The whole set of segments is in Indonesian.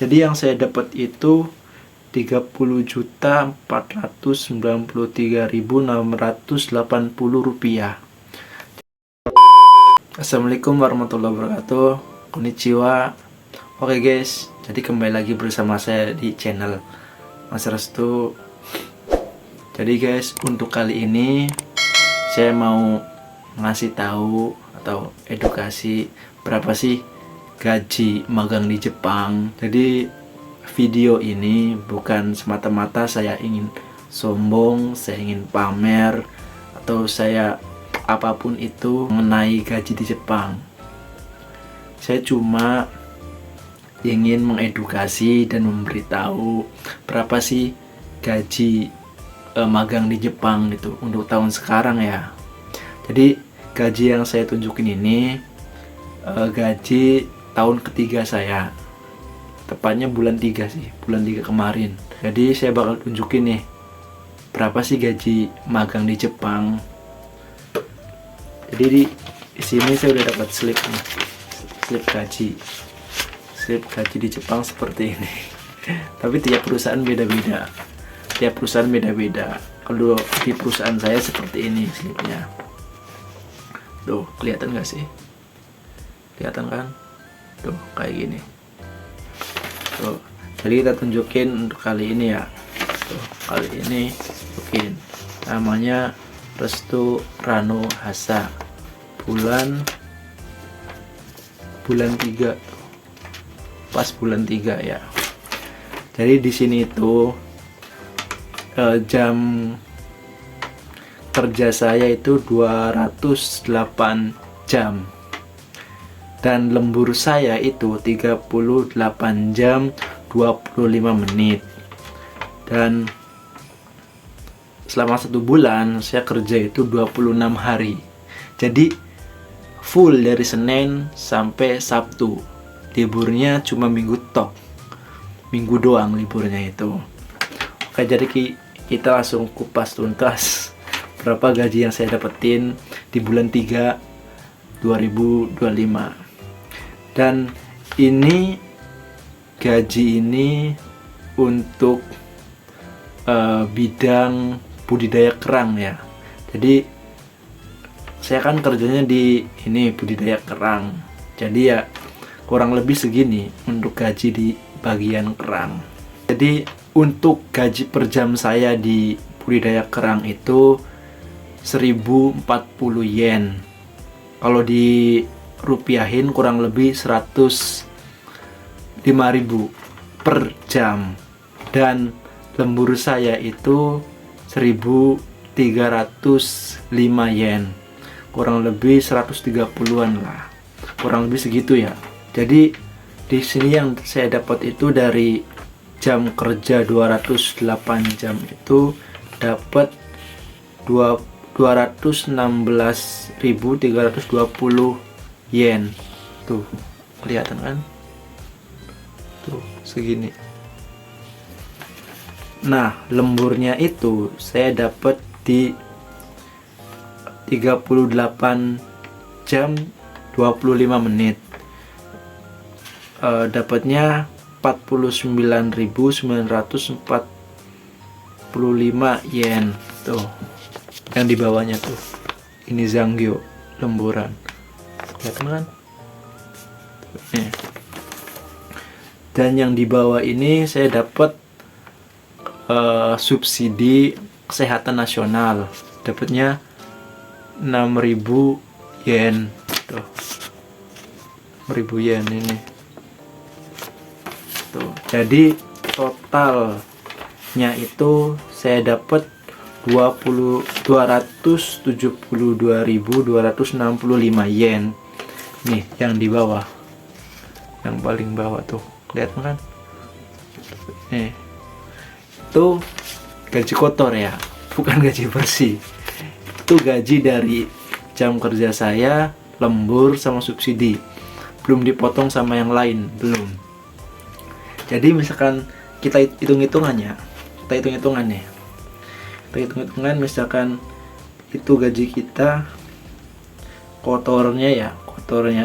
Jadi yang saya dapat itu 30.493.680 rupiah. Assalamualaikum warahmatullahi wabarakatuh. Konnichiwa. Oke guys, jadi kembali lagi bersama saya di channel Mas Restu. Jadi guys, untuk kali ini saya mau ngasih tahu atau edukasi berapa sih gaji magang di Jepang. Jadi video ini bukan semata-mata saya ingin sombong, saya ingin pamer, atau saya apapun itu mengenai gaji di Jepang. Saya cuma ingin mengedukasi dan memberitahu berapa sih gaji magang di Jepang gitu untuk tahun sekarang ya. Jadi gaji yang saya tunjukin ini gaji tahun ketiga saya, tepatnya bulan 3 sih, bulan 3 kemarin. Jadi saya bakal tunjukin nih berapa sih gaji magang di Jepang. Jadi di sini saya udah dapat slip nih, slip gaji di Jepang seperti ini. Tapi tiap perusahaan beda-beda, Kalau di perusahaan saya seperti ini slipnya. Tuh, kelihatan gak sih? Kelihatan kan? Tuh, kayak gini. Tuh, jadi kita tunjukin untuk kali ini ya. Tuh, kali ini tunjukin namanya Restu Rano Hasa, bulan 3, pas bulan 3 ya. Jadi di sini itu jam kerja saya itu 208 jam. Dan lembur saya itu 38 jam 25 menit. Dan selama 1 bulan saya kerja itu 26 hari. Jadi full dari Senin sampai Sabtu. Liburnya cuma Minggu tok. Minggu doang liburnya itu. Oke, jadi kita langsung kupas tuntas berapa gaji yang saya dapetin di bulan 3 2025. Dan ini gaji ini untuk bidang budidaya kerang ya. Jadi saya kan kerjanya di ini budidaya kerang. Jadi ya kurang lebih segini untuk gaji di bagian kerang. Jadi untuk gaji per jam saya di budidaya kerang itu 1040 yen. Kalau di rupiahin kurang lebih 105.000 per jam. Dan lembur saya itu 1.305 yen, kurang lebih 130-an lah, kurang lebih segitu ya. Jadi di sini yang saya dapat itu dari jam kerja 208 jam itu dapat 216.320 yen. Tuh, kelihatan kan? Tuh, segini. Nah, lemburnya itu saya dapat di 38 jam 25 menit. Dapatnya 49.945 yen. Tuh, yang di bawahnya tuh. Ini Zanggyo lemburan. Kelihatan kan? Nih. Dan yang di bawah ini saya dapat subsidi kesehatan nasional. Dapatnya 6.000 yen. Tuh. 6.000 yen ini. Tuh. Jadi totalnya itu saya dapat 272.265 yen. Nih yang di bawah, yang paling bawah tuh, lihat kan? Nih, itu gaji kotor ya, bukan gaji bersih. Itu gaji dari jam kerja saya, lembur sama subsidi, belum dipotong sama yang lain, belum. Jadi misalkan kita hitung-hitungan misalkan itu gaji kita kotornya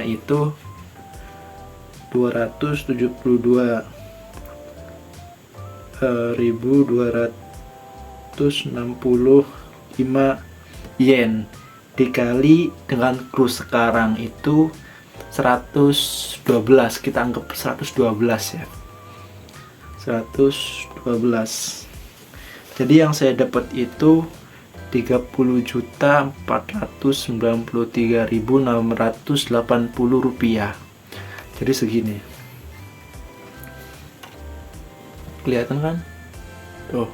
itu 272 1.265 yen dikali dengan kurs sekarang itu 112, kita anggap 112 ya, 112. Jadi yang saya dapat itu 30.493.680 rupiah. Jadi segini, kelihatan kan tuh,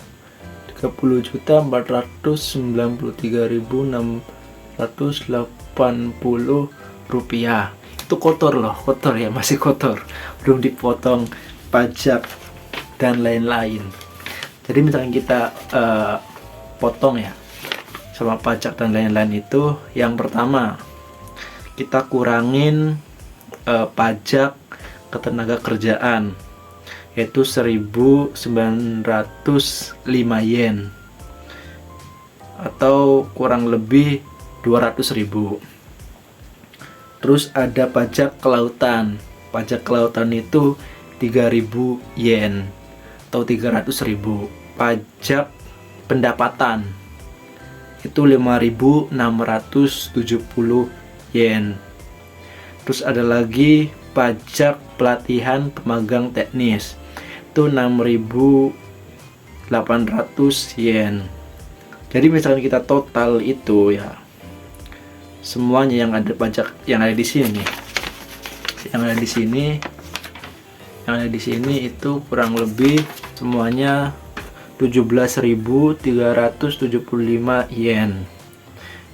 30.493.680 rupiah. Itu kotor loh, kotor ya, masih kotor, belum dipotong pajak dan lain-lain. Jadi misalkan kita potong ya sama pajak dan lain-lain, itu yang pertama kita kurangin pajak ketenaga kerjaan, yaitu 1.905 yen atau kurang lebih 200.000. Terus ada pajak kelautan. Pajak kelautan itu 3.000 yen atau 300.000. Pajak pendapatan itu 5.670 yen. Terus ada lagi pajak pelatihan pemagang teknis, itu 6.800 yen. Jadi misalkan kita total itu ya, semuanya yang ada pajak yang ada di sini, yang ada di sini itu kurang lebih semuanya 17.375 yen.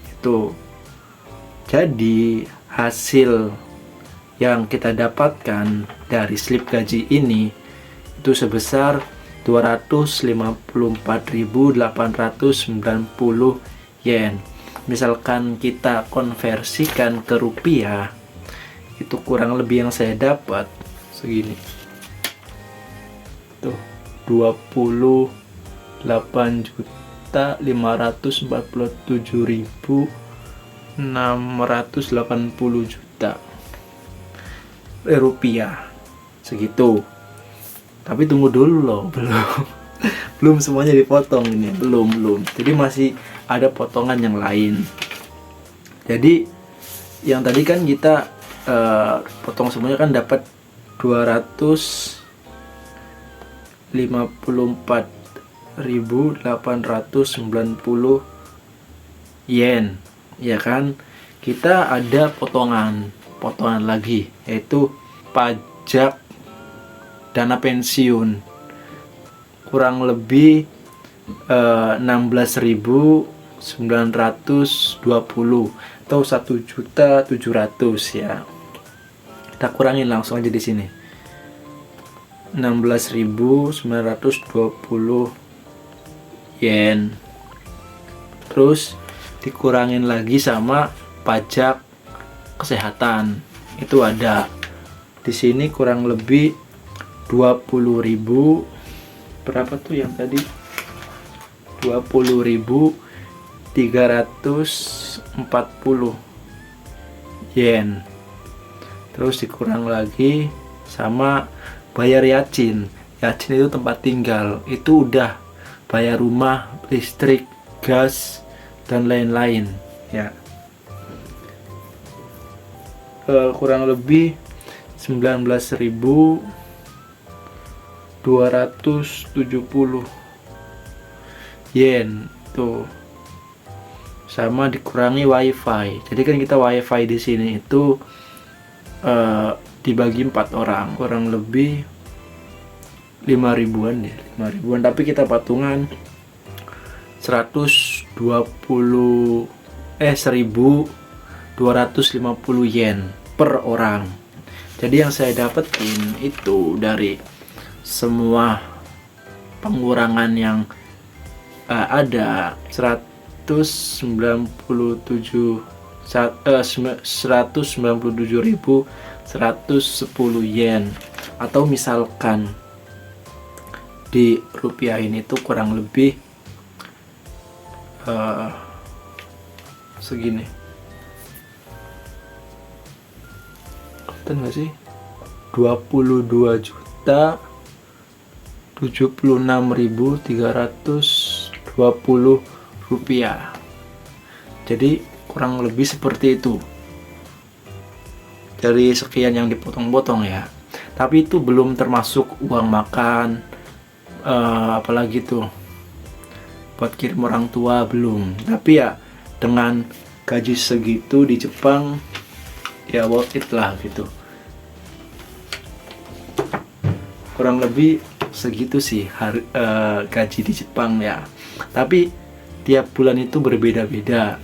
Itu jadi hasil yang kita dapatkan dari slip gaji ini itu sebesar 254.890 yen. Misalkan kita konversikan ke rupiah, itu kurang lebih yang saya dapat segini tuh, 28.547.680 rupiah segitu. Tapi tunggu dulu loh, belum semuanya dipotong ini, belum. Jadi masih ada potongan yang lain. Jadi yang tadi kan kita potong semuanya kan dapat 254.890 yen, ya kan? Kita ada potongan lagi, yaitu pajak dana pensiun, kurang lebih 16.920 atau 1.700.000 ya. Kita kurangin langsung aja di sini, 16.920 yen. Terus dikurangin lagi sama pajak kesehatan, itu ada di sini kurang lebih 20.000, berapa tuh yang tadi, 20.340 yen. Terus dikurang lagi sama bayar yacin itu tempat tinggal, itu udah bayar rumah, listrik, gas dan lain-lain ya. Kurang lebih 19.270 yen tuh, sama dikurangi wifi. Jadi kan kita wifi di sini itu dibagi 4 orang, kurang lebih 5.000-an ya, 5.000-an, tapi kita patungan 1.250 yen per orang. Jadi yang saya dapetin itu dari semua pengurangan yang ada 197.110 yen, atau misalkan di rupiah ini tuh kurang lebih segini, kelihatan nggak sih, 22.250.000 76.320 rupiah. Jadi kurang lebih seperti itu dari sekian yang dipotong-potong ya. Tapi itu belum termasuk uang makan, apalagi tuh buat kirim orang tua belum. Tapi ya dengan gaji segitu di Jepang ya worth it lah gitu. Kurang lebih segitu sih gaji di Jepang ya. Tapi tiap bulan itu berbeda-beda.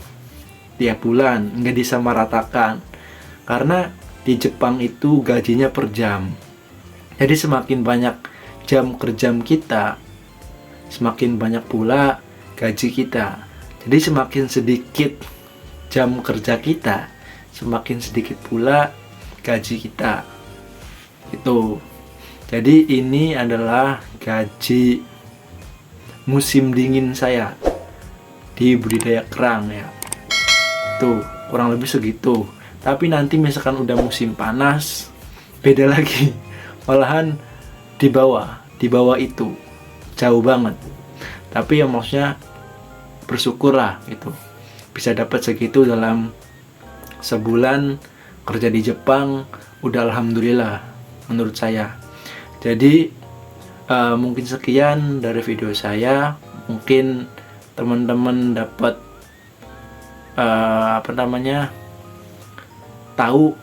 Tiap bulan nggak disamaratakan. Karena di Jepang itu gajinya per jam. Jadi semakin banyak jam kerja kita, semakin banyak pula gaji kita. Jadi semakin sedikit jam kerja kita, semakin sedikit pula gaji kita. Itu. Jadi ini adalah gaji musim dingin saya di budidaya kerang ya. Tuh, kurang lebih segitu. Tapi nanti misalkan udah musim panas, beda lagi. Malahan di bawah itu. Jauh banget. Tapi ya maksudnya bersyukurlah gitu. Bisa dapat segitu dalam sebulan kerja di Jepang, udah alhamdulillah menurut saya. Jadi mungkin sekian dari video saya. Mungkin teman-teman dapat tahu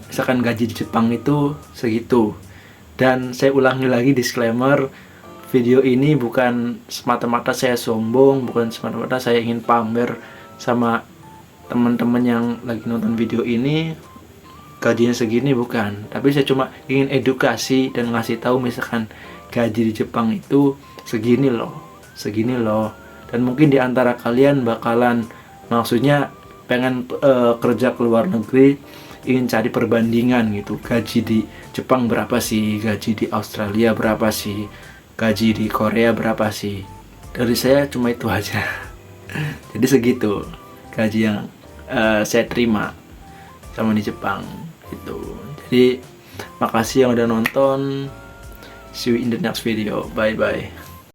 misalkan gaji di Jepang itu segitu. Dan saya ulangi lagi disclaimer, video ini bukan semata-mata saya sombong, bukan semata-mata saya ingin pamer sama teman-teman yang lagi nonton video ini gajinya segini, bukan. Tapi saya cuma ingin edukasi dan ngasih tahu misalkan gaji di Jepang itu segini loh. Dan mungkin di antara kalian bakalan maksudnya pengen kerja ke luar negeri, ingin cari perbandingan gitu. Gaji di Jepang berapa sih? Gaji di Australia berapa sih? Gaji di Korea berapa sih? Dari saya cuma itu aja. Jadi segitu gaji yang saya terima sama di Jepang gitu. Jadi makasih yang udah nonton. See you in the next video. Bye bye.